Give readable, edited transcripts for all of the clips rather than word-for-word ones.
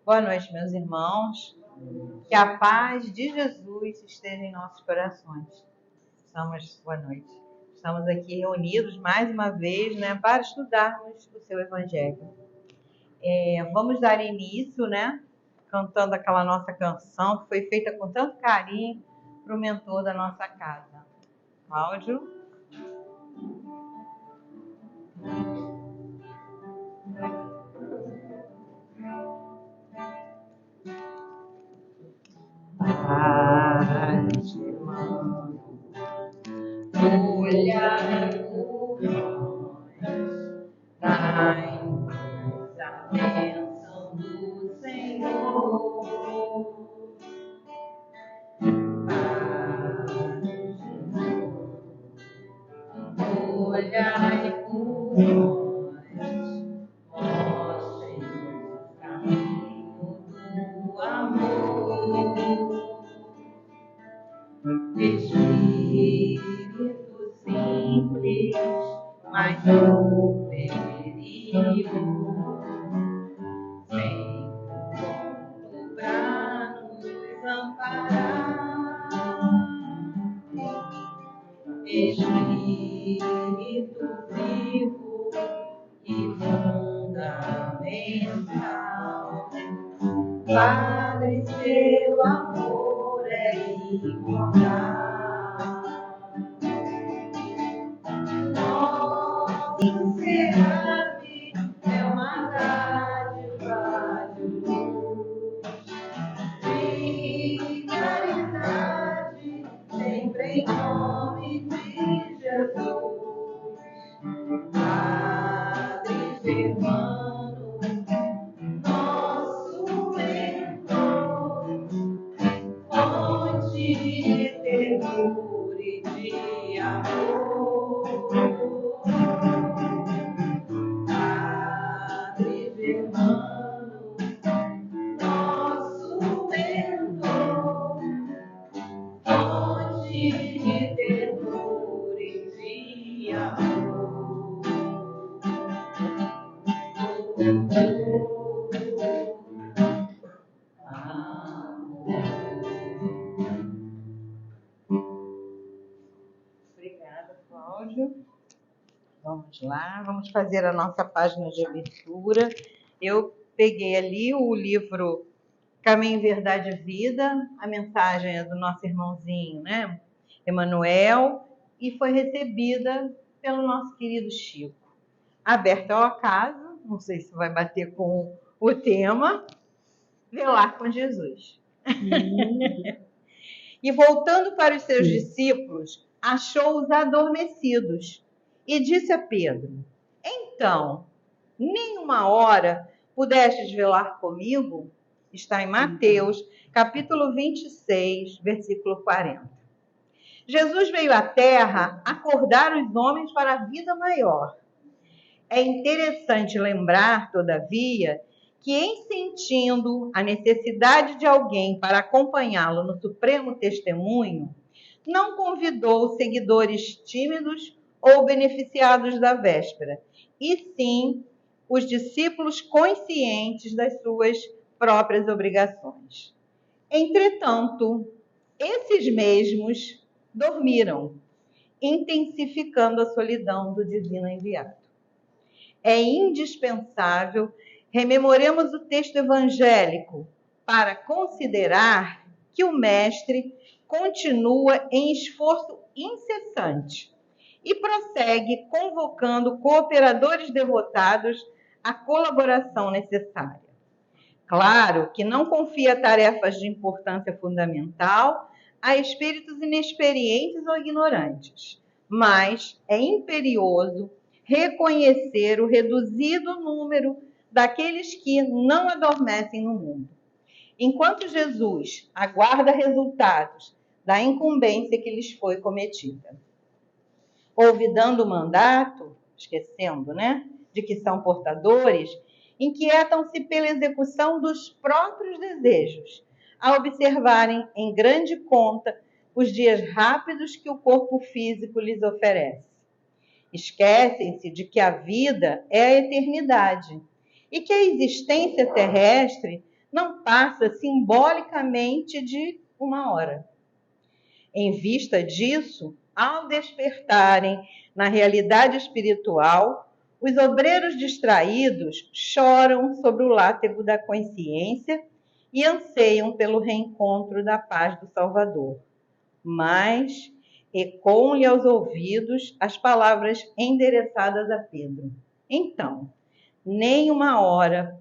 Boa noite, meus irmãos. Que a paz de Jesus esteja em nossos corações. Boa noite. Estamos aqui reunidos mais uma vez, né, para estudarmos o seu Evangelho. Vamos dar início, né, cantando aquela nossa canção que foi feita com tanto carinho para o mentor da nossa casa. Cláudio. Paz, irmão, olha por nós, dai-nos a bênção do Senhor. Paz, irmão, olhai por nós, mostrem-nos o caminho do amor. Espírito simples, mas superior, sempre pronto pra nos amparar. Espírito vivo e fundamental, Padre, seu amor é imortal. Sinceridade é uma dádiva de luz, de caridade, sempre em nome de Jesus. Padre Germano, nosso mentor, fonte de ternura e de amor. Padre Germano, nosso mentor, fonte de ternura e de amor. Obrigada, Cláudio. Vamos lá, vamos fazer a nossa página de abertura. Eu peguei ali o livro Caminho, Verdade e Vida, a mensagem é do nosso irmãozinho, né, Emanuel, e foi recebida pelo nosso querido Chico. Aberta ao acaso, não sei se vai bater com o tema, velar com Jesus. E voltando para os seus discípulos, achou-os adormecidos e disse a Pedro: então, nem uma hora pudestes velar comigo? Está em Mateus, capítulo 26, versículo 40. Jesus veio à Terra acordar os homens para a vida maior. É interessante lembrar, todavia, que em sentindo a necessidade de alguém para acompanhá-lo no supremo testemunho, não convidou seguidores tímidos ou beneficiados da véspera, e sim os discípulos conscientes das suas próprias obrigações. Entretanto, esses mesmos dormiram, intensificando a solidão do divino enviado. É indispensável rememoremos o texto evangélico para considerar que o Mestre continua em esforço incessante e prossegue convocando cooperadores devotados à colaboração necessária. Claro que não confia tarefas de importância fundamental a espíritos inexperientes ou ignorantes, mas é imperioso reconhecer o reduzido número daqueles que não adormecem no mundo. Enquanto Jesus aguarda resultados da incumbência que lhes foi cometida. Olvidando o mandato, esquecendo, né, de que são portadores, inquietam-se pela execução dos próprios desejos, a observarem em grande conta os dias rápidos que o corpo físico lhes oferece. Esquecem-se de que a vida é a eternidade e que a existência terrestre não passa simbolicamente de 1 hora. Em vista disso, ao despertarem na realidade espiritual, os obreiros distraídos choram sobre o látego da consciência e anseiam pelo reencontro da paz do Salvador. Mas ecoam-lhe aos ouvidos as palavras endereçadas a Pedro. Então, nem 1 hora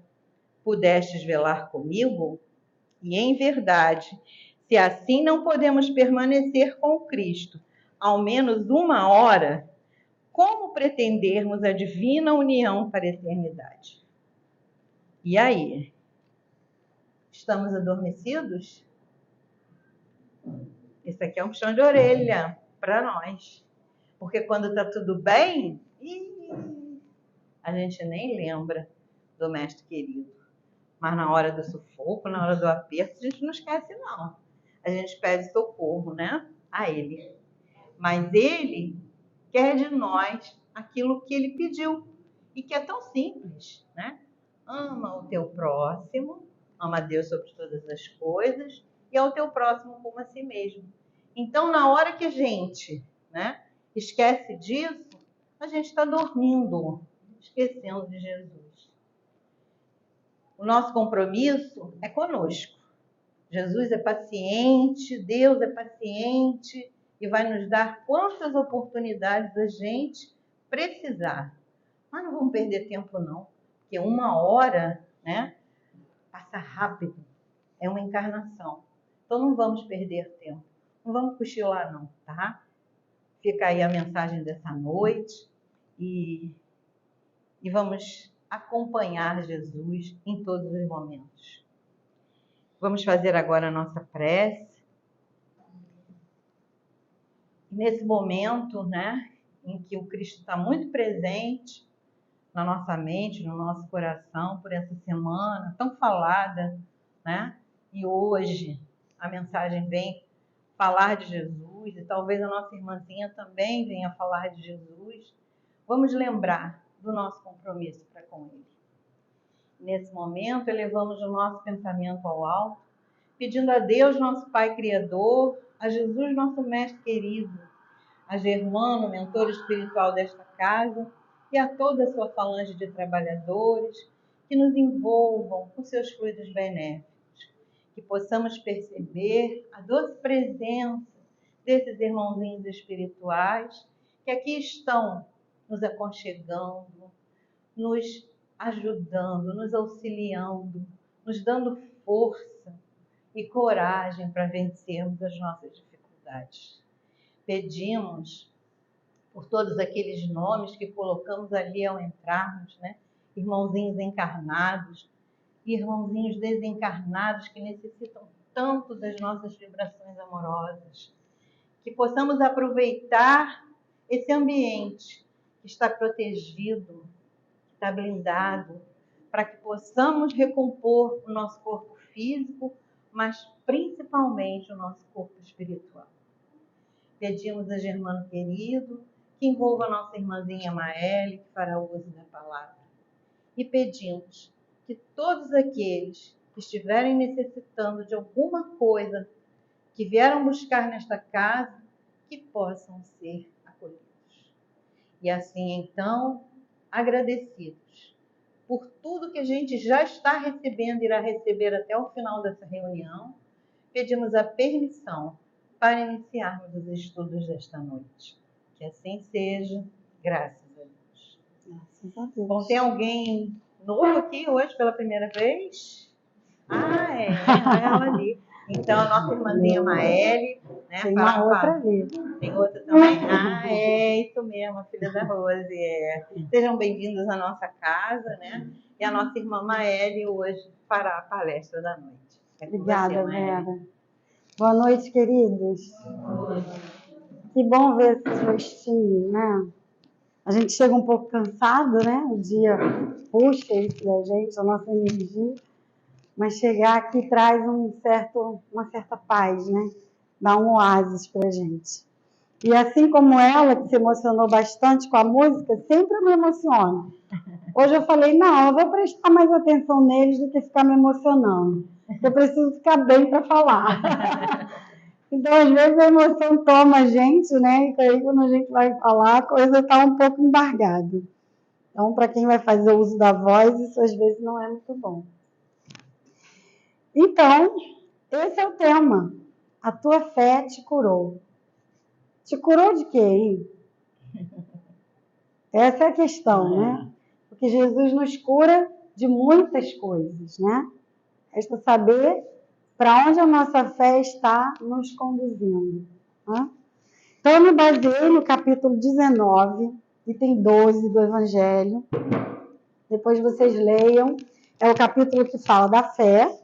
pudestes velar comigo? E em verdade, se assim não podemos permanecer com Cristo ao menos 1 hora, como pretendermos a divina união para a eternidade? E aí? Estamos adormecidos? Isso aqui é um puxão de orelha para nós. Porque quando está tudo bem, a gente nem lembra do mestre querido. Mas na hora do sufoco, na hora do aperto, a gente não esquece, não. A gente pede socorro, né? A ele. Mas ele quer de nós aquilo que ele pediu. E que é tão simples, né? Ama o teu próximo, ama a Deus sobre todas as coisas, e ao teu próximo como a si mesmo. Então, na hora que a gente, né, esquece disso, a gente está dormindo, esquecendo de Jesus. O nosso compromisso é conosco. Jesus é paciente, Deus é paciente e vai nos dar quantas oportunidades a gente precisar. Mas não vamos perder tempo, não, porque 1 hora, né, passa rápido, é uma encarnação. Então não vamos perder tempo, não vamos cochilar, não, tá? Fica aí a mensagem dessa noite e vamos acompanhar Jesus em todos os momentos. Vamos fazer agora a nossa prece. Nesse momento, né, em que o Cristo está muito presente na nossa mente, no nosso coração, por essa semana tão falada, né? E hoje a mensagem vem falar de Jesus, e talvez a nossa irmãzinha também venha falar de Jesus. Vamos lembrar do nosso compromisso para com Ele. Nesse momento, elevamos o nosso pensamento ao alto, pedindo a Deus, nosso Pai Criador, a Jesus, nosso Mestre querido, a Germano, mentor espiritual desta casa, e a toda a sua falange de trabalhadores, que nos envolvam com seus fluidos benéficos, que possamos perceber a doce presença desses irmãozinhos espirituais que aqui estão nos aconchegando, nos ajudando, nos auxiliando, nos dando força e coragem para vencermos as nossas dificuldades. Pedimos por todos aqueles nomes que colocamos ali ao entrarmos, né? Irmãozinhos encarnados, irmãozinhos desencarnados que necessitam tanto das nossas vibrações amorosas, que possamos aproveitar esse ambiente que está protegido, que está blindado, para que possamos recompor o nosso corpo físico, mas principalmente o nosso corpo espiritual. Pedimos a Germano querido que envolva a nossa irmãzinha Maeli, que fará o uso da palavra. E pedimos que todos aqueles que estiverem necessitando de alguma coisa que vieram buscar nesta casa, que possam ser acolhidos. E assim, então, agradecidos por tudo que a gente já está recebendo e irá receber até o final dessa reunião, pedimos a permissão para iniciarmos os estudos desta noite. Que assim seja, graças a Deus. Graças a Deus. Bom, tem alguém novo aqui hoje pela primeira vez? É ela ali. Então, a nossa irmãzinha Maeli, né? Tem uma outra ali. Tem outra também? É isso mesmo, a filha da Rose. Sejam bem-vindos à nossa casa, né? E a nossa irmã Maeli hoje fará a palestra da noite. Obrigada, Vera. Boa noite, queridos. Que bom ver esses rostinhos, né? A gente chega um pouco cansado, né? O dia puxa isso da gente, a nossa energia. Mas chegar aqui traz uma certa paz, né? Dá um oásis para a gente. E assim como ela, que se emocionou bastante com a música, sempre eu me emociono. Hoje eu falei, não, eu vou prestar mais atenção neles do que ficar me emocionando. Eu preciso ficar bem para falar. Então, às vezes, a emoção toma a gente, né? E aí, quando a gente vai falar, a coisa está um pouco embargada. Então, para quem vai fazer o uso da voz, isso às vezes não é muito bom. Então, esse é o tema. A tua fé te curou. Te curou de quê, hein? Essa é a questão, né? Porque Jesus nos cura de muitas coisas, né? Resta saber para onde a nossa fé está nos conduzindo. Né? Então, eu me baseei no capítulo 19, item 12 do Evangelho. Depois vocês leiam. É o capítulo que fala da fé,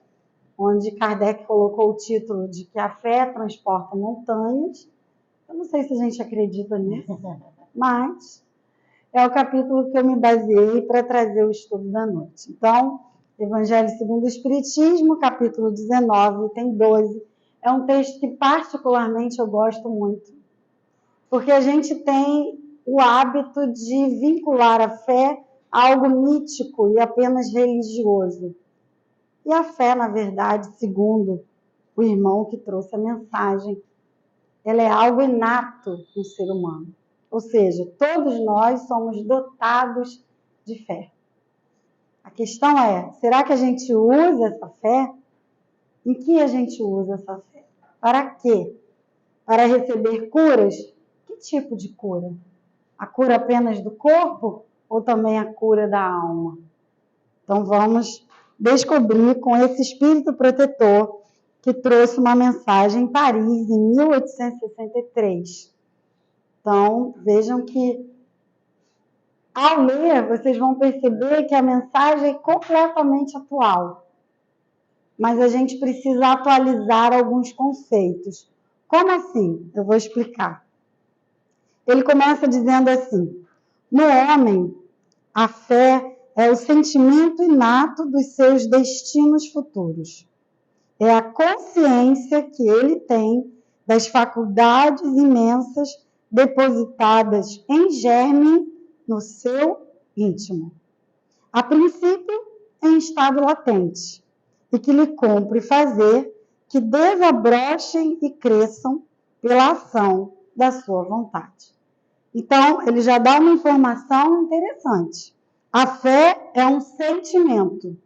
onde Kardec colocou o título de que a fé transporta montanhas. Eu não sei se a gente acredita nisso, mas é o capítulo que eu me baseei para trazer o estudo da noite. Então, Evangelho segundo o Espiritismo, capítulo 19, item 12. É um texto que particularmente eu gosto muito, porque a gente tem o hábito de vincular a fé a algo mítico e apenas religioso. E a fé, na verdade, segundo o irmão que trouxe a mensagem, ela é algo inato no ser humano. Ou seja, todos nós somos dotados de fé. A questão é, será que a gente usa essa fé? Em que a gente usa essa fé? Para quê? Para receber curas? Que tipo de cura? A cura apenas do corpo ou também a cura da alma? Então vamos descobrir com esse espírito protetor que trouxe uma mensagem em Paris em 1863. Então vejam que ao ler vocês vão perceber que a mensagem é completamente atual. Mas a gente precisa atualizar alguns conceitos. Como assim? Eu vou explicar. Ele começa dizendo assim: no homem, a fé é o sentimento inato dos seus destinos futuros. É a consciência que ele tem das faculdades imensas depositadas em germe no seu íntimo. A princípio, em estado latente, e que lhe cumpre fazer que desabrochem e cresçam pela ação da sua vontade. Então, ele já dá uma informação interessante. A fé é um sentimento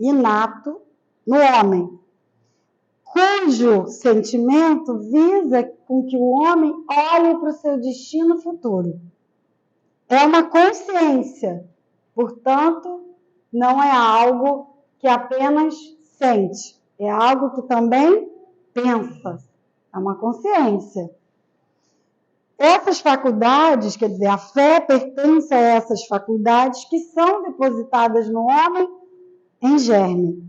inato no homem, cujo sentimento visa com que o homem olhe para o seu destino futuro. É uma consciência, portanto, não é algo que apenas sente, é algo que também pensa, é uma consciência. Essas faculdades, quer dizer, a fé pertence a essas faculdades que são depositadas no homem em germe,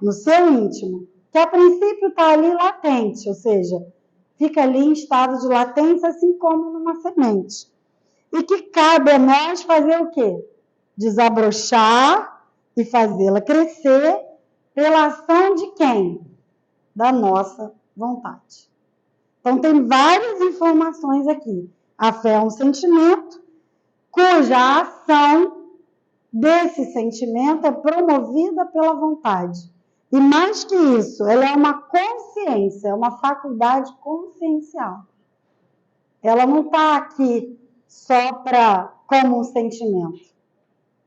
no seu íntimo, que a princípio está ali latente, ou seja, fica ali em estado de latência, assim como numa semente. E que cabe a nós fazer o quê? Desabrochar e fazê-la crescer pela ação de quem? Da nossa vontade. Então, tem várias informações aqui. A fé é um sentimento cuja ação desse sentimento é promovida pela vontade. E mais que isso, ela é uma consciência, é uma faculdade consciencial. Ela não está aqui só como um sentimento.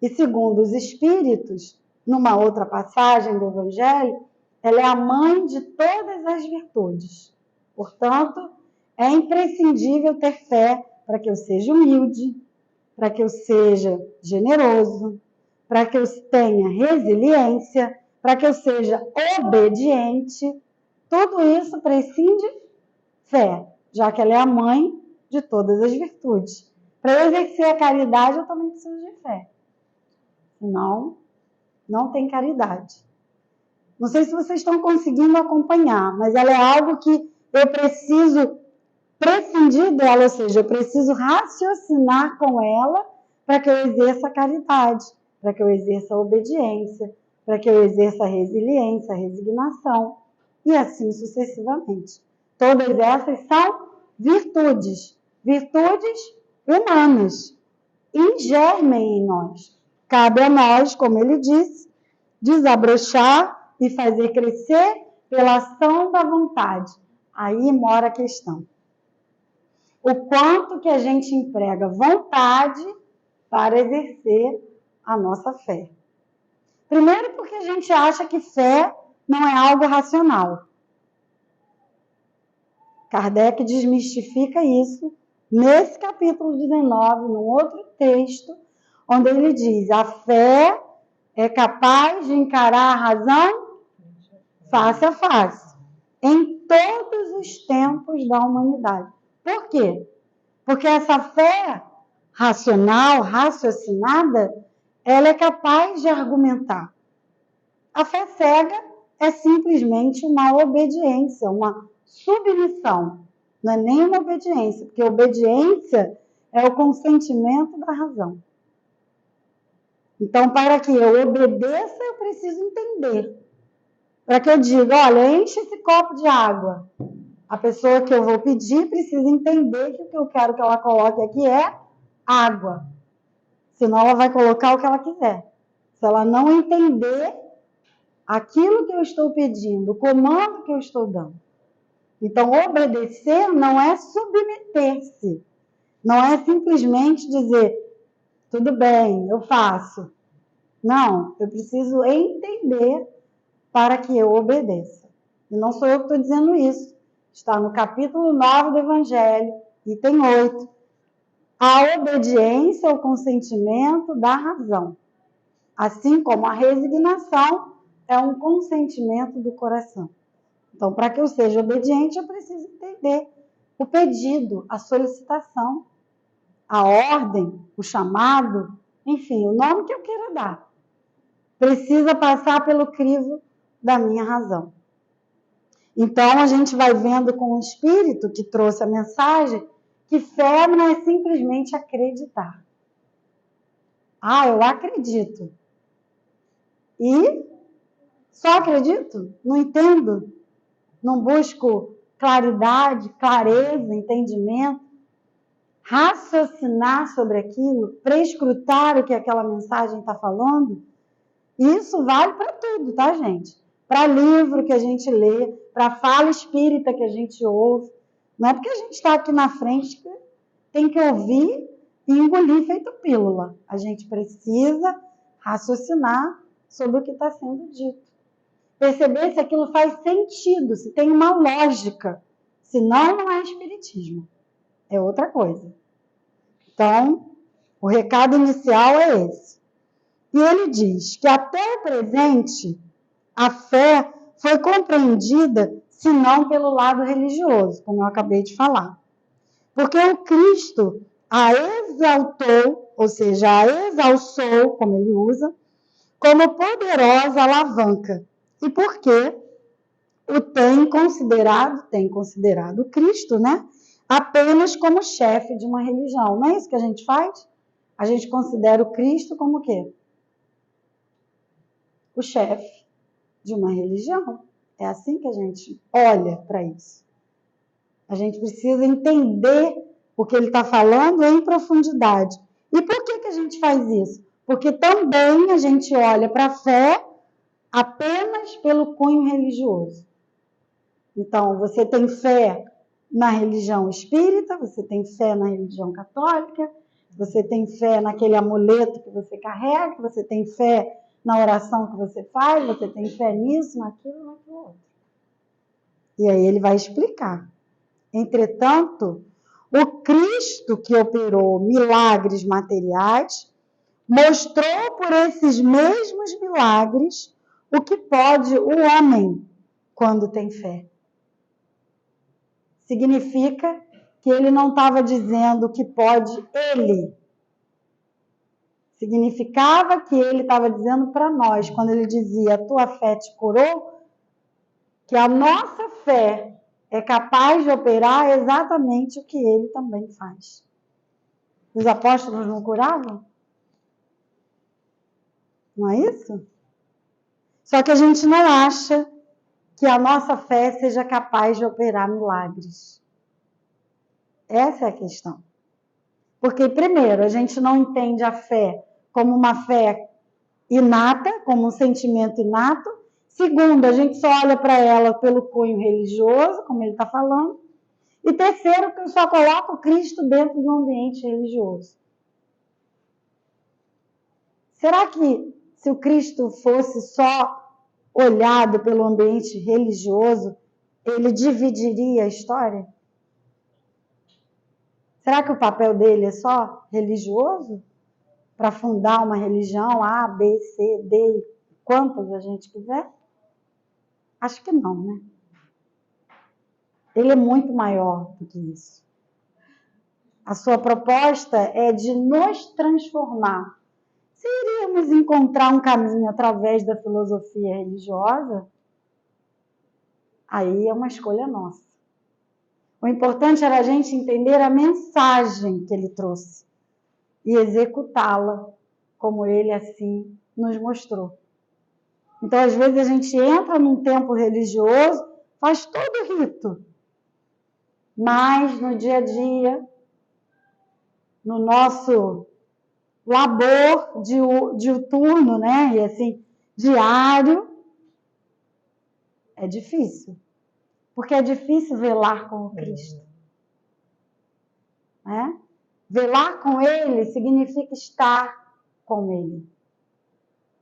E segundo os espíritos, numa outra passagem do Evangelho, ela é a mãe de todas as virtudes. Portanto, é imprescindível ter fé para que eu seja humilde, para que eu seja generoso, para que eu tenha resiliência, para que eu seja obediente. Tudo isso prescinde fé, já que ela é a mãe de todas as virtudes. Para eu exercer a caridade, eu também preciso de fé. Senão, não tem caridade. Não sei se vocês estão conseguindo acompanhar, mas ela é algo que eu preciso prescindir dela, ou seja, eu preciso raciocinar com ela para que eu exerça a caridade, para que eu exerça a obediência, para que eu exerça a resiliência, a resignação, e assim sucessivamente. Todas essas são virtudes, virtudes humanas, ingermem em nós. Cabe a nós, como ele disse, desabrochar e fazer crescer pela ação da vontade. Aí mora a questão. O quanto que a gente emprega vontade para exercer a nossa fé. Primeiro porque a gente acha que fé não é algo racional. Kardec desmistifica isso nesse capítulo 19, num outro texto, onde ele diz: a fé é capaz de encarar a razão face a face, em todos os tempos da humanidade. Por quê? Porque essa fé racional, raciocinada, ela é capaz de argumentar. A fé cega é simplesmente uma obediência, uma submissão. Não é nem uma obediência, porque obediência é o consentimento da razão. Então, para que eu obedeça, eu preciso entender. Para que eu diga, olha, enche esse copo de água. A pessoa que eu vou pedir precisa entender que o que eu quero que ela coloque aqui é água. Senão ela vai colocar o que ela quiser. Se ela não entender aquilo que eu estou pedindo, o comando que eu estou dando. Então, obedecer não é submeter-se. Não é simplesmente dizer, tudo bem, eu faço. Não, eu preciso entender para que eu obedeça. E não sou eu que estou dizendo isso. Está no capítulo 9 do Evangelho, item 8. A obediência é o consentimento da razão. Assim como a resignação é um consentimento do coração. Então, para que eu seja obediente, eu preciso entender o pedido, a solicitação, a ordem, o chamado, enfim, o nome que eu queira dar. Precisa passar pelo crivo da minha razão. Então, a gente vai vendo com o Espírito que trouxe a mensagem que fé não é simplesmente acreditar. Ah, eu acredito. E só acredito? Não entendo? Não busco claridade, clareza, entendimento? Raciocinar sobre aquilo, prescrutar o que aquela mensagem está falando? Isso vale para tudo, tá, gente? Para livro que a gente lê, para fala espírita que a gente ouve. Não é porque a gente está aqui na frente que tem que ouvir e engolir feito pílula. A gente precisa raciocinar sobre o que está sendo dito. Perceber se aquilo faz sentido, se tem uma lógica. Senão, não é espiritismo. É outra coisa. Então, o recado inicial é esse. E ele diz que até o presente, a fé foi compreendida, se não pelo lado religioso, como eu acabei de falar. Porque o Cristo a exaltou, ou seja, a exalçou, como ele usa, como poderosa alavanca. E por quê? O tem considerado Cristo, né? Apenas como chefe de uma religião. Não é isso que a gente faz? A gente considera o Cristo como o quê? O chefe de uma religião. É assim que a gente olha para isso. A gente precisa entender o que ele está falando em profundidade. E por que a gente faz isso? Porque também a gente olha para a fé apenas pelo cunho religioso. Então, você tem fé na religião espírita, você tem fé na religião católica, você tem fé naquele amuleto que você carrega, você tem fé na oração que você faz, você tem fé nisso, naquilo, naquilo outro. E aí ele vai explicar. Entretanto, o Cristo que operou milagres materiais mostrou por esses mesmos milagres o que pode o homem quando tem fé. Significa que ele não estava dizendo que pode ele. Significava que ele estava dizendo para nós, quando ele dizia, a tua fé te curou, que a nossa fé é capaz de operar exatamente o que ele também faz. Os apóstolos não curavam? Não é isso? Só que a gente não acha que a nossa fé seja capaz de operar milagres. Essa é a questão. Porque, primeiro, a gente não entende a fé como uma fé inata, como um sentimento inato. Segundo, a gente só olha para ela pelo cunho religioso, como ele está falando. E terceiro, que eu só coloco o Cristo dentro do ambiente religioso. Será que se o Cristo fosse só olhado pelo ambiente religioso, ele dividiria a história? Será que o papel dele é só religioso? Para fundar uma religião A, B, C, D, quantas a gente quiser? Acho que não, né? Ele é muito maior do que isso. A sua proposta é de nos transformar. Se iríamos encontrar um caminho através da filosofia religiosa, aí é uma escolha nossa. O importante era a gente entender a mensagem que ele trouxe e executá-la como ele assim nos mostrou. Então, às vezes, a gente entra num templo religioso, faz todo o rito, mas no dia a dia, no nosso labor diuturno, né? E assim, diário, é difícil. Porque é difícil velar com o Cristo. Né? Velar com Ele significa estar com Ele.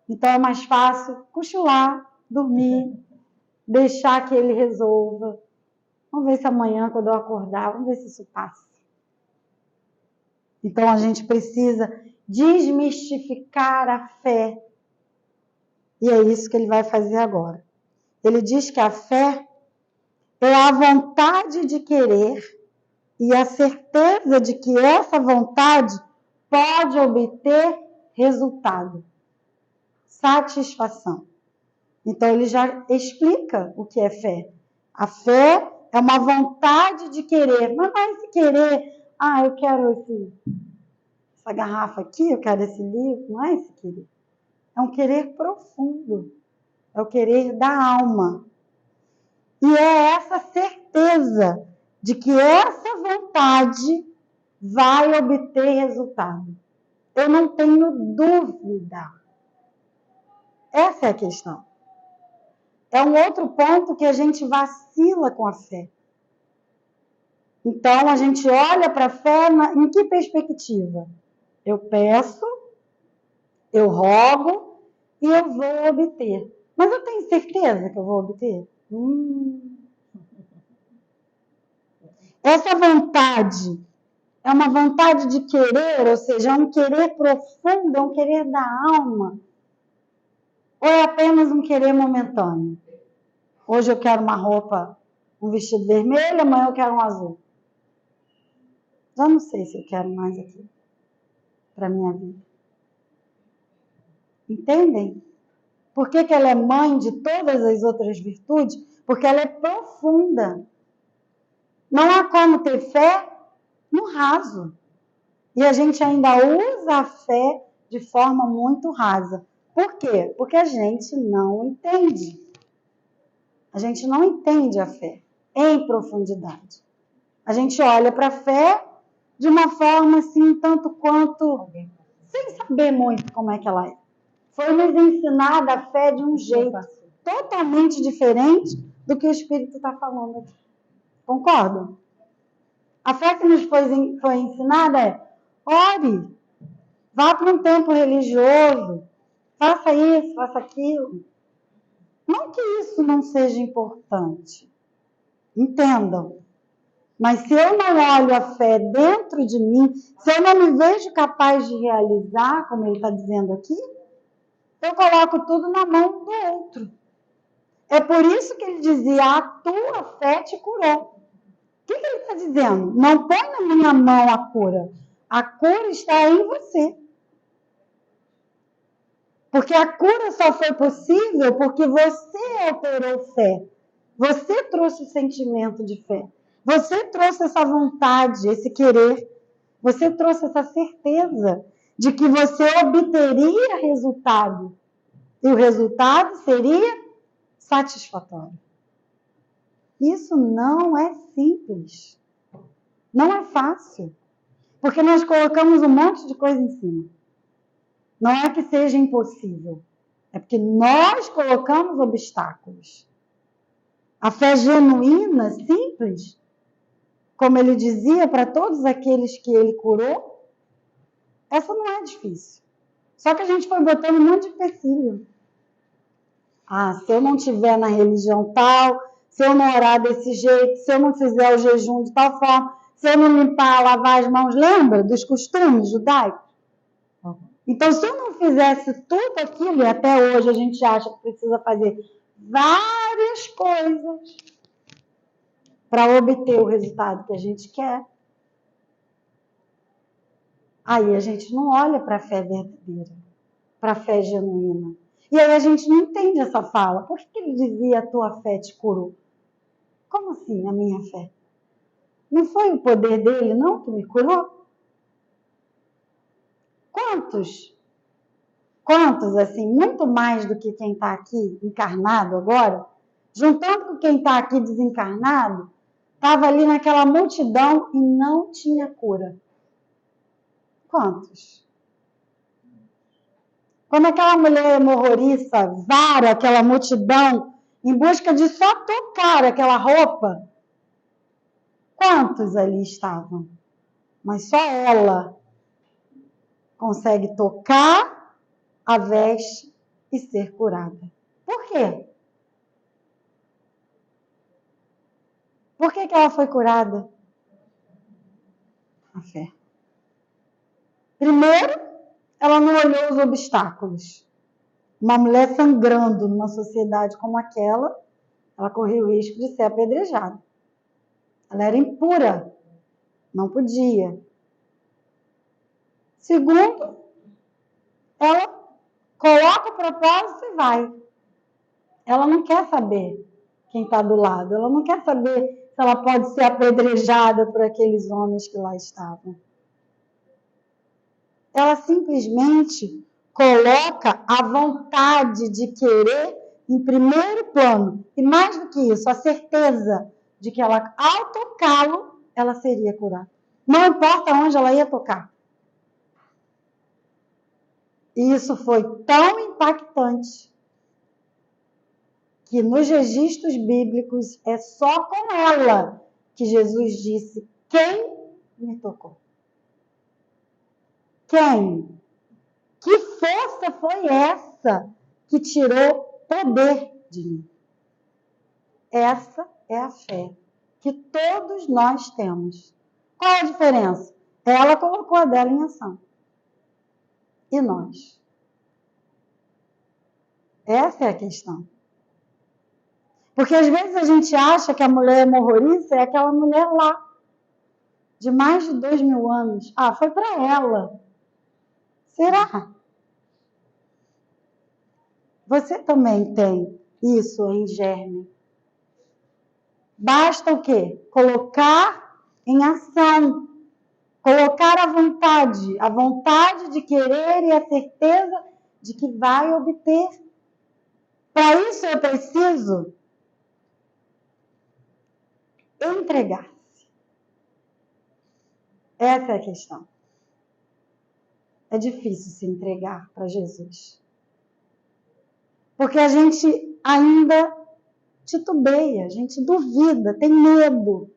Então é mais fácil cochilar, dormir, deixar que Ele resolva. Vamos ver se amanhã, quando eu acordar, vamos ver se isso passa. Então a gente precisa desmistificar a fé. E é isso que ele vai fazer agora. Ele diz que a fé é a vontade de querer e a certeza de que essa vontade pode obter resultado, satisfação. Então ele já explica o que é fé. A fé é uma vontade de querer, mas não é esse querer, eu quero essa garrafa aqui, eu quero esse livro, não é esse querer. É um querer profundo, é o querer da alma. E é essa certeza de que essa vontade vai obter resultado. Eu não tenho dúvida. Essa é a questão. É um outro ponto que a gente vacila com a fé. Então, a gente olha para a fé em que perspectiva? Eu peço, eu rogo e eu vou obter. Mas eu tenho certeza que eu vou obter? Essa vontade é uma vontade de querer, ou seja, é um querer profundo, é um querer da alma? Ou é apenas um querer momentâneo? Hoje eu quero uma roupa, um vestido vermelho, amanhã eu quero um azul. Já não sei se eu quero mais aqui para a minha vida. Entendem? Por que ela é mãe de todas as outras virtudes? Porque ela é profunda. Não há como ter fé no raso. E a gente ainda usa a fé de forma muito rasa. Por quê? Porque a gente não entende. A gente não entende a fé em profundidade. A gente olha para a fé de uma forma assim, tanto quanto, sem saber muito como é que ela é. Foi nos ensinada a fé de um jeito totalmente diferente do que o Espírito está falando aqui. Concordam? A fé que nos foi ensinada é: ore, vá para um templo religioso, faça isso, faça aquilo. Não que isso não seja importante. Entendam. Mas se eu não olho a fé dentro de mim, se eu não me vejo capaz de realizar, como ele está dizendo aqui, eu coloco tudo na mão do outro. É por isso que ele dizia: a tua fé te curou. O que ele está dizendo? Não põe na minha mão a cura. A cura está em você. Porque a cura só foi possível porque você operou fé. Você trouxe o sentimento de fé. Você trouxe essa vontade, esse querer. Você trouxe essa certeza de que você obteria resultado. E o resultado seria satisfatório. Isso não é simples. Não é fácil, porque nós colocamos um monte de coisa em cima. Não é que seja impossível, é porque nós colocamos obstáculos. A fé genuína, simples, como ele dizia para todos aqueles que ele curou, essa não é difícil. Só que a gente foi botando um monte de empecilho. Se eu não estiver na religião tal, se eu não orar desse jeito, se eu não fizer o jejum de tal forma, se eu não limpar, lavar as mãos, lembra dos costumes judaicos? Então, se eu não fizesse tudo aquilo, e até hoje a gente acha que precisa fazer várias coisas para obter o resultado que a gente quer, aí a gente não olha para a fé verdadeira, para a fé genuína. E aí a gente não entende essa fala. Por que ele dizia a tua fé te curou? Como assim a minha fé? Não foi o poder dele, não, que me curou? Quantos, assim, muito mais do que quem está aqui encarnado agora, juntando com quem está aqui desencarnado, estava ali naquela multidão e não tinha cura. Quantos? Quando aquela mulher hemorroíça vara aquela multidão em busca de só tocar aquela roupa, quantos ali estavam? Mas só ela consegue tocar a veste e ser curada. Por quê? Por que ela foi curada? A fé. Primeiro, ela não olhou os obstáculos. Uma mulher sangrando numa sociedade como aquela, ela corria o risco de ser apedrejada. Ela era impura, não podia. Segundo, ela coloca o propósito e vai. Ela não quer saber quem está do lado, ela não quer saber se ela pode ser apedrejada por aqueles homens que lá estavam. Ela simplesmente coloca a vontade de querer em primeiro plano. E mais do que isso, a certeza de que ela, ao tocá-lo, ela seria curada. Não importa onde ela ia tocar. E isso foi tão impactante que nos registros bíblicos é só com ela que Jesus disse: quem me tocou? Quem? Que força foi essa que tirou poder de mim? Essa é a fé que todos nós temos. Qual é a diferença? Ela colocou a dela em ação. E nós? Essa é a questão. Porque às vezes a gente acha que a mulher hemorroíça é aquela mulher lá, de mais de 2000 anos. Foi para ela. Será? Você também tem isso em germe. Basta o quê? Colocar em ação. Colocar a vontade de querer e a certeza de que vai obter. Para isso eu preciso entregar-se. Essa é a questão. É difícil se entregar para Jesus. Porque a gente ainda titubeia, a gente duvida, tem medo.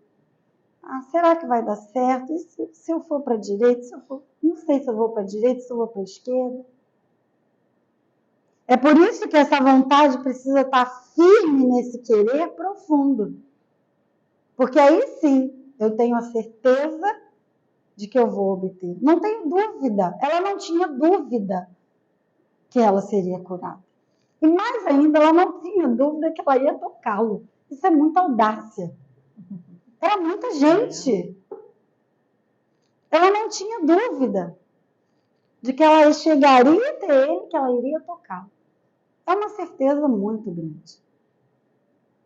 Será que vai dar certo? E se eu for para a direita? Não sei se eu vou para a direita, se eu vou para a esquerda. É por isso que essa vontade precisa estar firme nesse querer profundo. Porque aí sim, eu tenho a certeza de que eu vou obter. Não tenho dúvida. Ela não tinha dúvida que ela seria curada. E mais ainda, ela não tinha dúvida que ela ia tocá-lo. Isso é muita audácia. Era muita gente. Ela não tinha dúvida de que ela chegaria até ele, que ela iria tocá-lo. É uma certeza muito grande.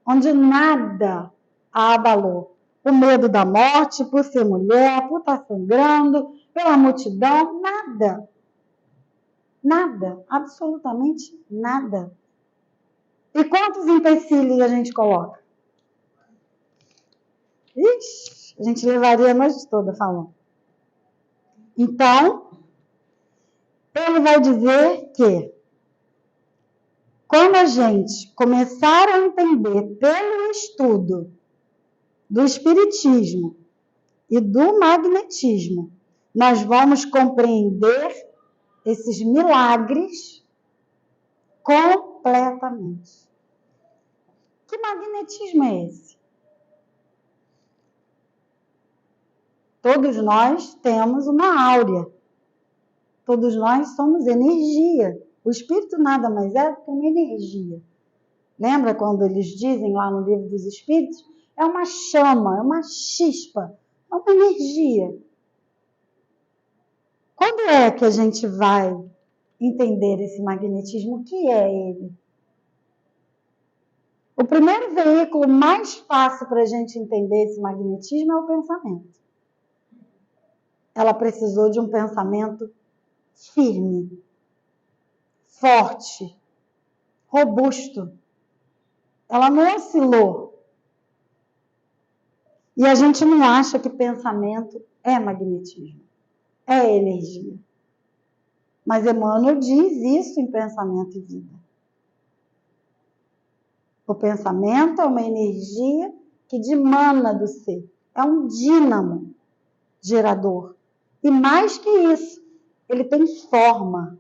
Onde nada a abalou. O medo da morte, por ser mulher, por estar sangrando, pela multidão, nada. Nada, absolutamente nada. E quantos empecilhos a gente coloca? Ixi, A gente levaria a noite toda falando. Então, ele vai dizer que quando a gente começar a entender pelo estudo do espiritismo e do magnetismo, nós vamos compreender esses milagres completamente. Que magnetismo é esse? Todos nós temos uma áurea. Todos nós somos energia. O espírito nada mais é do que uma energia. Lembra quando eles dizem lá no Livro dos Espíritos? É uma chama, é uma chispa, é uma energia. Quando é que a gente vai entender esse magnetismo? O que é ele? O primeiro veículo mais fácil para a gente entender esse magnetismo é o pensamento. Ela precisou de um pensamento firme, forte, robusto. Ela não oscilou. E a gente não acha que pensamento é magnetismo, é energia. Mas Emmanuel diz isso em Pensamento e Vida. O pensamento é uma energia que dimana do ser. É um dínamo gerador. E mais que isso, ele tem forma.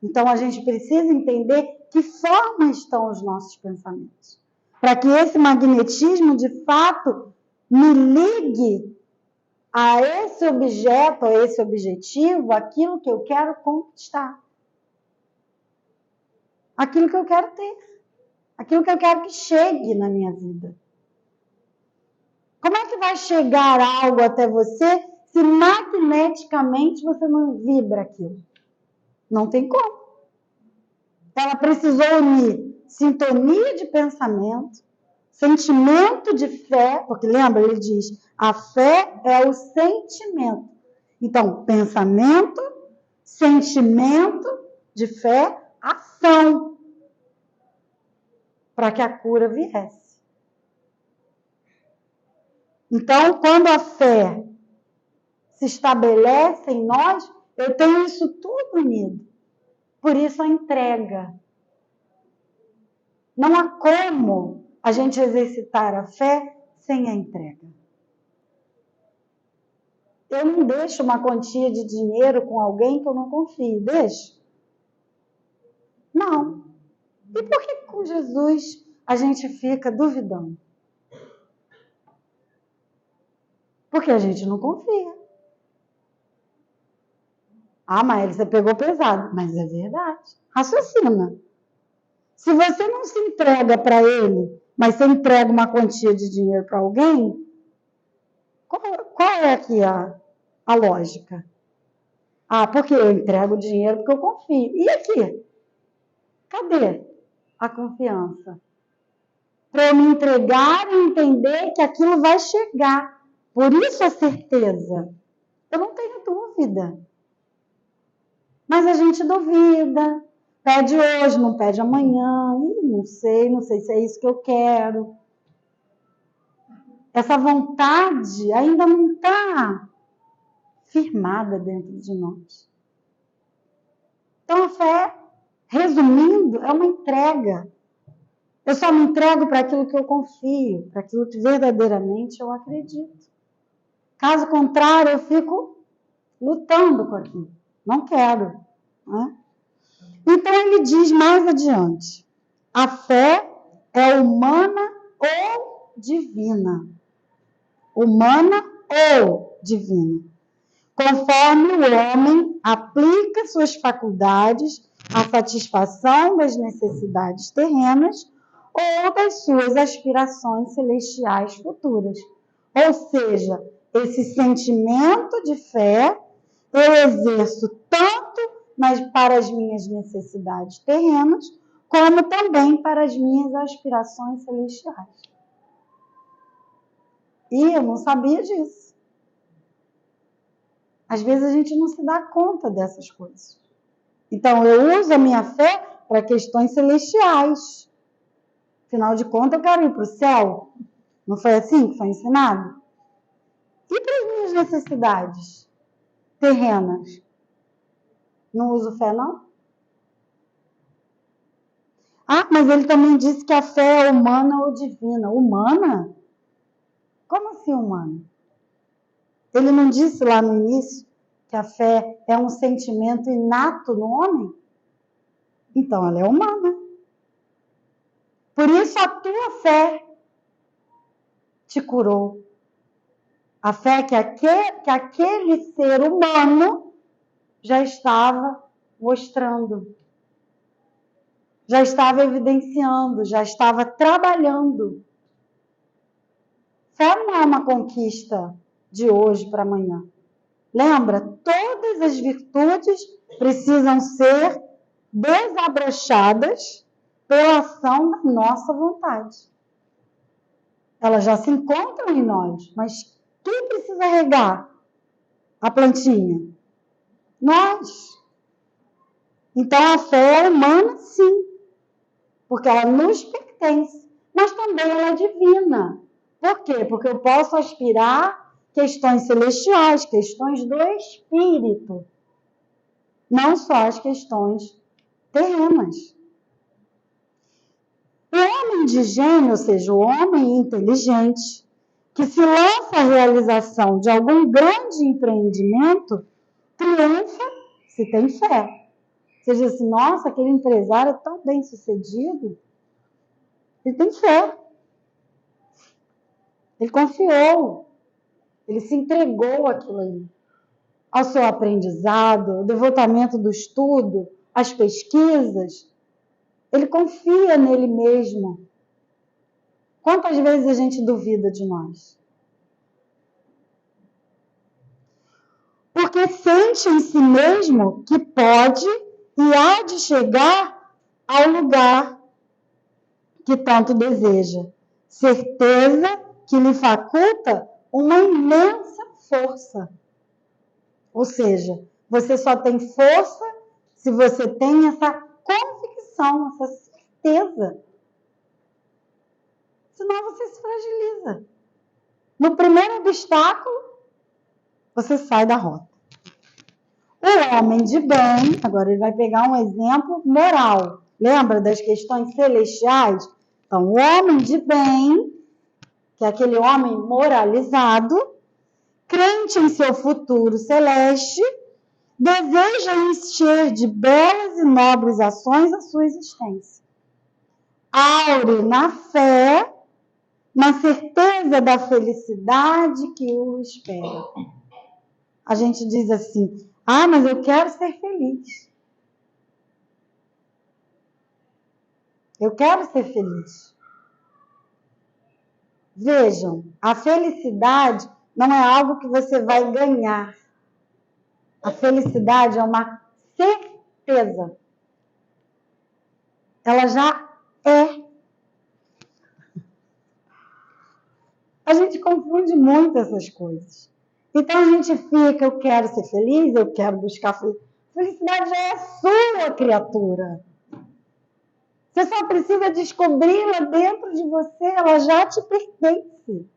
Então a gente precisa entender que forma estão os nossos pensamentos. Para que esse magnetismo, de fato, me ligue a esse objeto, a esse objetivo, aquilo que eu quero conquistar. Aquilo que eu quero ter. Aquilo que eu quero que chegue na minha vida. Como é que vai chegar algo até você se magneticamente você não vibra aquilo? Não tem como. Ela precisou unir sintonia de pensamento, sentimento de fé, porque lembra, ele diz, a fé é o sentimento. Então, pensamento, sentimento de fé, ação, para que a cura viesse. Então, quando a fé se estabelece em nós, eu tenho isso tudo unido. Por isso a entrega. Não há como a gente exercitar a fé sem a entrega. Eu não deixo uma quantia de dinheiro com alguém que eu não confio. Deixo? Não. E por que com Jesus a gente fica duvidando? Porque a gente não confia. Ah, Maíra, você pegou pesado. Mas é verdade. Raciocina. Se você não se entrega para ele, mas você entrega uma quantia de dinheiro para alguém, qual é aqui a lógica? Ah, porque eu entrego o dinheiro porque eu confio. E aqui? Cadê a confiança? Para eu me entregar e entender que aquilo vai chegar. Por isso a certeza. Eu não tenho dúvida. Mas a gente duvida. Pede hoje, não pede amanhã. Não sei se é isso que eu quero. Essa vontade ainda não está firmada dentro de nós. Então a fé, resumindo, é uma entrega. Eu só me entrego para aquilo que eu confio, para aquilo que verdadeiramente eu acredito. Caso contrário, eu fico lutando com aquilo. Não quero. Né? Então ele diz mais adiante, a fé é humana ou divina. Humana ou divina. Conforme o homem aplica suas faculdades à satisfação das necessidades terrenas ou das suas aspirações celestiais futuras. Ou seja, esse sentimento de fé eu exerço tanto para as minhas necessidades terrenas, como também para as minhas aspirações celestiais. E eu não sabia disso. Às vezes a gente não se dá conta dessas coisas. Então, eu uso a minha fé para questões celestiais. Afinal de contas, eu quero ir para o céu. Não foi assim que foi ensinado? E para as minhas necessidades terrenas? Não uso fé, não? Ah, mas ele também disse que a fé é humana ou divina. Humana? Como assim humana? Ele não disse lá no início que a fé é um sentimento inato no homem? Então ela é humana. Por isso a tua fé te curou. A fé que aquele ser humano já estava mostrando, já estava evidenciando, já estava trabalhando. Fé não é uma conquista de hoje para amanhã. Lembra? Todas as virtudes precisam ser desabrochadas pela ação da nossa vontade. Elas já se encontram em nós, mas quem precisa regar a plantinha? Nós. Então a fé é humana, sim, porque ela nos pertence, mas também ela é divina. Por quê? Porque eu posso aspirar questões celestiais, questões do espírito, não só as questões terrenas. O homem de gênio, ou seja, o homem inteligente, que se lança à realização de algum grande empreendimento, triunfa se tem fé. Você diz assim, nossa, aquele empresário é tão bem sucedido. Ele tem fé. Ele confiou. Ele se entregou àquilo ali. Ao seu aprendizado, ao devotamento do estudo, às pesquisas. Ele confia nele mesmo. Quantas vezes a gente duvida de nós? Porque sente em si mesmo que pode e há de chegar ao lugar que tanto deseja. Certeza que lhe faculta uma imensa força. Ou seja, você só tem força se você tem essa convicção, essa certeza. Senão você se fragiliza. No primeiro obstáculo, você sai da rota. O homem de bem, agora ele vai pegar um exemplo moral. Lembra das questões celestiais? Então, o homem de bem, que é aquele homem moralizado, crente em seu futuro celeste, deseja encher de belas e nobres ações a sua existência. Aure na fé, na certeza da felicidade que o espera. A gente diz assim, ah, mas eu quero ser feliz. Eu quero ser feliz. Vejam, a felicidade não é algo que você vai ganhar. A felicidade é uma certeza. Ela já é. A gente confunde muito essas coisas. Então a gente fica, eu quero ser feliz, eu quero buscar felicidade. Felicidade já é sua, criatura. Você só precisa descobri-la dentro de você, ela já te pertence.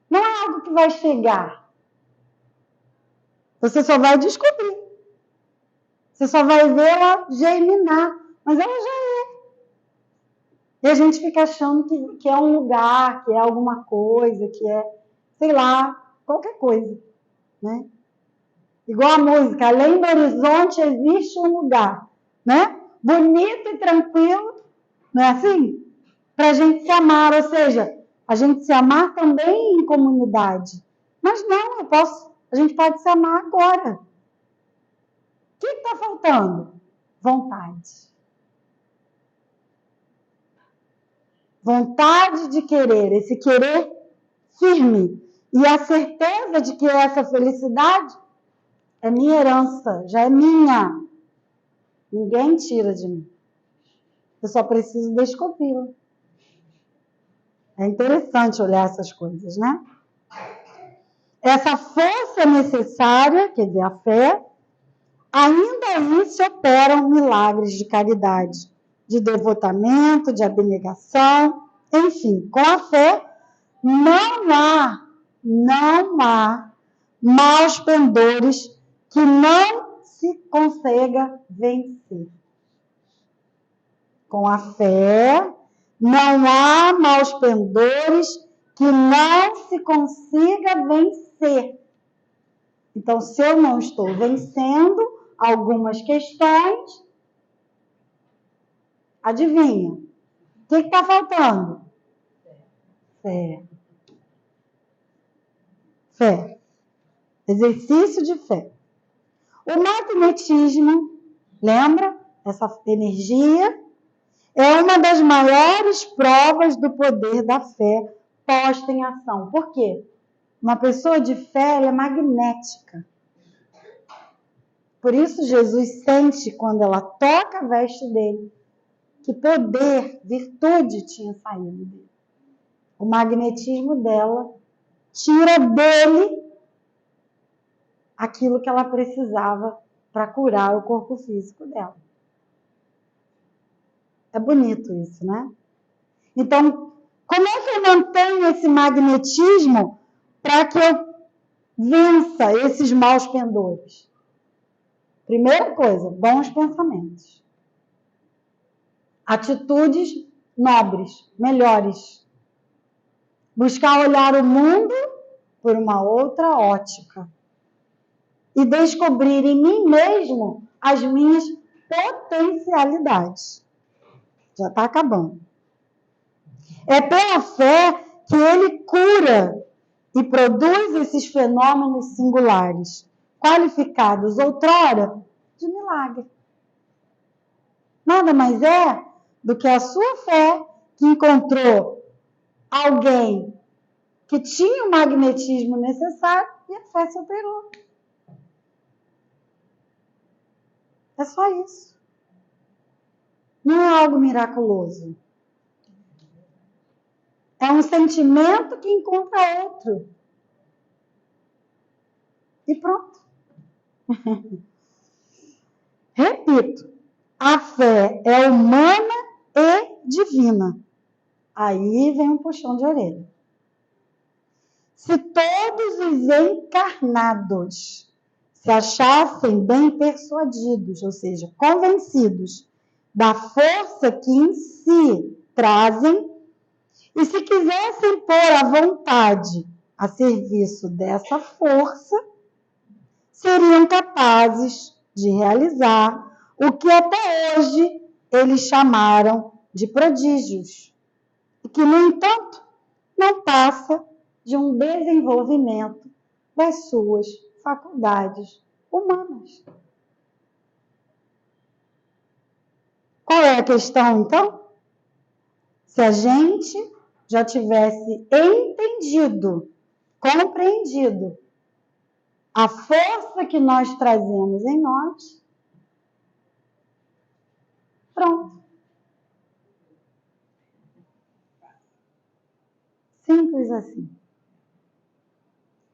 Não é algo que vai chegar. Você só vai descobrir. Você só vai vê-la germinar, mas ela já é. E a gente fica achando que é um lugar, que é alguma coisa, que é, sei lá, qualquer coisa, né? Igual a música, além do horizonte existe um lugar, né? Bonito e tranquilo, não é assim? Para a gente se amar, ou seja, a gente se amar também em comunidade. Mas não, a gente pode se amar agora. O que está faltando? Vontade. Vontade de querer, esse querer firme. E a certeza de que essa felicidade é minha herança, já é minha. Ninguém tira de mim. Eu só preciso descobri-la. É interessante olhar essas coisas, né? Essa força necessária, quer dizer, a fé, ainda aí se operam milagres de caridade, de devotamento, de abnegação, Enfim, com a fé não há maus pendores que não se consiga vencer. Com a fé não há maus pendores que não se consiga vencer. Então, se eu não estou vencendo algumas questões, adivinha? O que está faltando? Fé. Fé. Exercício de fé. O magnetismo, lembra? Essa energia é uma das maiores provas do poder da fé posta em ação. Por quê? Uma pessoa de fé, ela é magnética. Por isso Jesus sente, quando ela toca a veste dele, que poder, virtude tinha saído dele. O magnetismo dela tira dele aquilo que ela precisava para curar o corpo físico dela. É bonito isso, né? Então, como é que eu mantenho esse magnetismo para que eu vença esses maus pendores? Primeira coisa, bons pensamentos. Atitudes nobres, melhores. Buscar olhar o mundo por uma outra ótica. E descobrir em mim mesmo as minhas potencialidades. Já está acabando. É pela fé que ele cura e produz esses fenômenos singulares, qualificados outrora de milagre. Nada mais é do que a sua fé que encontrou alguém que tinha o magnetismo necessário e a fé se operou. É só isso. Não é algo miraculoso. É um sentimento que encontra outro. E pronto. Repito, a fé é humana e divina. Aí vem um puxão de orelha. Se todos os encarnados se achassem bem persuadidos, ou seja, convencidos da força que em si trazem, e se quisessem pôr a vontade a serviço dessa força, seriam capazes de realizar o que até hoje eles chamaram de prodígios, e que, no entanto, não passa de um desenvolvimento das suas faculdades humanas. Qual é a questão, então? Se a gente já tivesse entendido, compreendido a força que nós trazemos em nós, pronto. Simples assim.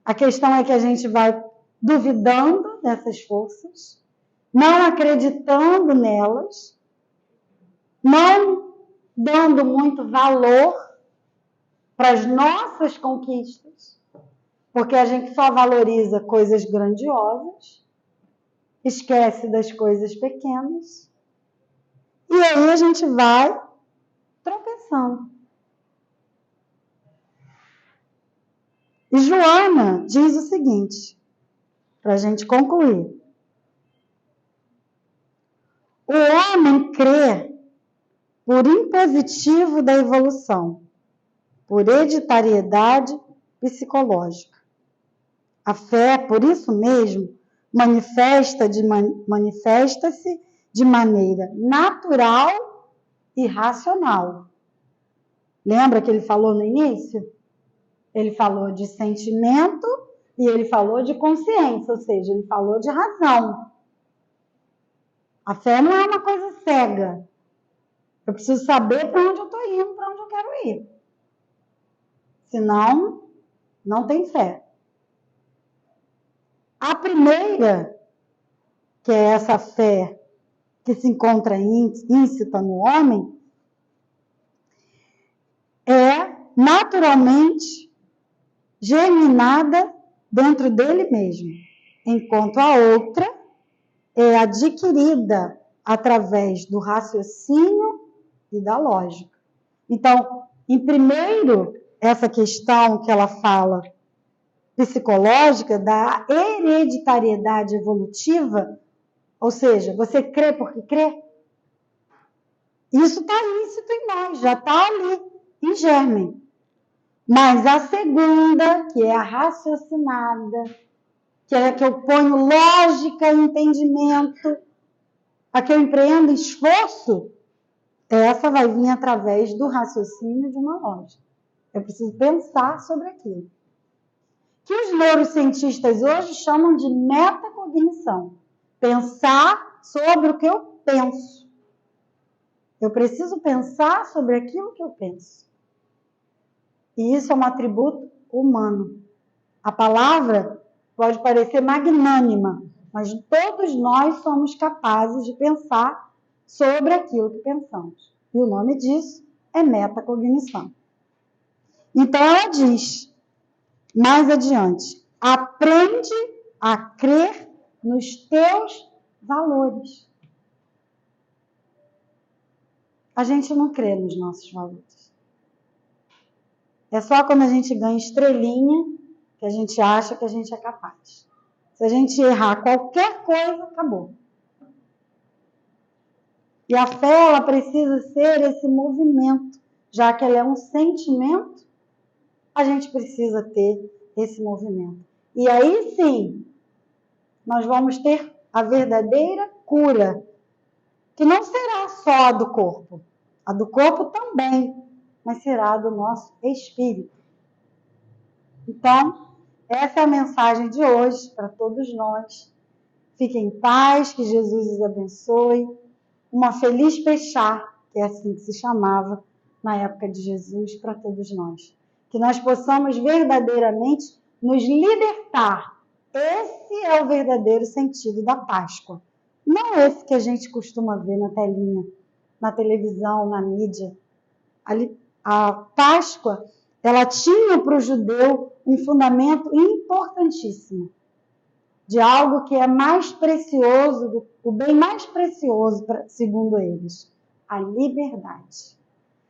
A questão é que a gente vai duvidando dessas forças, não acreditando nelas, não dando muito valor para as nossas conquistas, porque a gente só valoriza coisas grandiosas, esquece das coisas pequenas, e aí a gente vai tropeçando. E Joana diz o seguinte, para a gente concluir. O homem crê por impositivo da evolução, por hereditariedade psicológica. A fé, por isso mesmo, manifesta-se de maneira natural e racional. Lembra que ele falou no início? Ele falou de sentimento e ele falou de consciência, ou seja, ele falou de razão. A fé não é uma coisa cega. Eu preciso saber para onde eu estou indo, para onde eu quero ir. Senão, não tem fé. A primeira, que é essa fé que se encontra íncita no homem, naturalmente germinada dentro dele mesmo, enquanto a outra é adquirida através do raciocínio e da lógica. Então, em primeiro, essa questão que ela fala psicológica da hereditariedade evolutiva, ou seja, você crê porque crê? Isso está lícito em nós, já está ali, em germe. Mas a segunda, que é a raciocinada, que é a que eu ponho lógica e entendimento, a que eu empreendo esforço, essa vai vir através do raciocínio de uma lógica. Eu preciso pensar sobre aquilo. Que os neurocientistas hoje chamam de metacognição. Pensar sobre o que eu penso. Eu preciso pensar sobre aquilo que eu penso. E isso é um atributo humano. A palavra pode parecer magnânima, mas todos nós somos capazes de pensar sobre aquilo que pensamos. E o nome disso é metacognição. Então ela diz, mais adiante, aprende a crer nos teus valores. A gente não crê nos nossos valores. É só quando a gente ganha estrelinha que a gente acha que a gente é capaz. Se a gente errar qualquer coisa, acabou. E a fé, ela precisa ser esse movimento. Já que ela é um sentimento, a gente precisa ter esse movimento. E aí sim, nós vamos ter a verdadeira cura, que não será só a do corpo. A do corpo também, mas será a do nosso espírito. Então, essa é a mensagem de hoje para todos nós. Fiquem em paz, que Jesus os abençoe. Uma feliz Peixá, que é assim que se chamava na época de Jesus, para todos nós. Que nós possamos verdadeiramente nos libertar. Esse é o verdadeiro sentido da Páscoa. Não esse que a gente costuma ver na telinha, na televisão, na mídia. A Páscoa, ela tinha para o judeu um fundamento importantíssimo, de algo que é mais precioso, o bem mais precioso, segundo eles, a liberdade.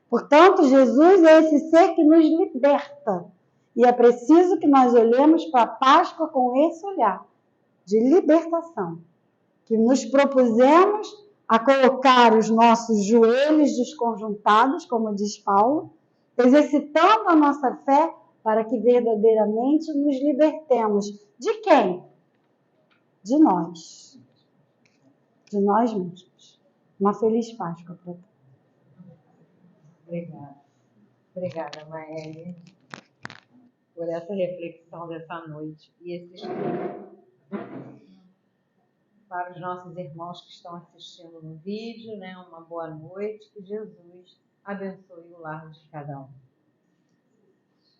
Portanto, Jesus é esse ser que nos liberta. E é preciso que nós olhemos para a Páscoa com esse olhar de libertação, que nos propusemos a colocar os nossos joelhos desconjuntados, como diz Paulo, exercitando a nossa fé para que verdadeiramente nos libertemos. De quem? De nós. De nós mesmos. Uma feliz Páscoa para todos. Obrigada. Obrigada, Maélia, por essa reflexão dessa noite. E esses para os nossos irmãos que estão assistindo no vídeo, né? Uma boa noite. Que Jesus abençoe o lar de cada um.